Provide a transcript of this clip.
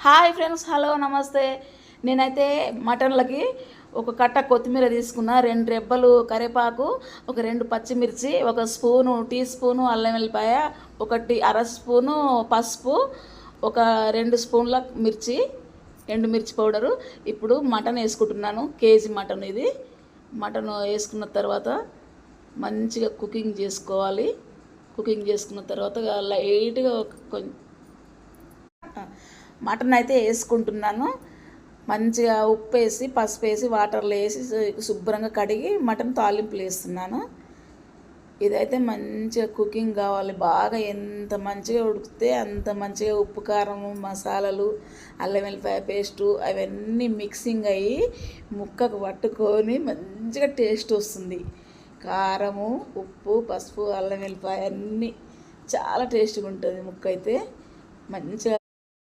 Hi friends, hello నమస్తే. నేనైతే మటన్లకి ఒక కట్ట కొత్తిమీర తీసుకున్నా, 2 రెబ్బలు కరివేపాకు, ఒక 2 పచ్చిమిర్చి, ఒక టీ స్పూను అల్లం వెల్లిపాయ, ఒకటి అర స్పూను పసుపు, ఒక 2 స్పూన్ల ఎండుమిర్చి పౌడరు. ఇప్పుడు మటన్ వేసుకుంటున్నాను. కేజీ మటన్ ఇది. మటన్ వేసుకున్న తర్వాత మంచిగా కుకింగ్ చేసుకోవాలి. కుకింగ్ చేసుకున్న తర్వాత లైట్గా కొంచెం మటన్ అయితే వేసుకుంటున్నాను. మంచిగా ఉప్పు వేసి పసుపు వేసి వాటర్లో వేసి శుభ్రంగా కడిగి మటన్ తాలింపులు వేస్తున్నాను. ఇదైతే మంచిగా కుకింగ్ కావాలి. బాగా ఎంత మంచిగా ఉడికితే అంత మంచిగా ఉప్పు కారము మసాలాలు అల్లం వెల్లిపాయ పేస్టు అవన్నీ మిక్సింగ్ అయ్యి ముక్కకు పట్టుకొని మంచిగా టేస్ట్ వస్తుంది. కారము ఉప్పు పసుపు అల్లం వెల్లిపాయ అన్నీ చాలా టేస్ట్గా ఉంటుంది. ముక్క అయితే మంచిగా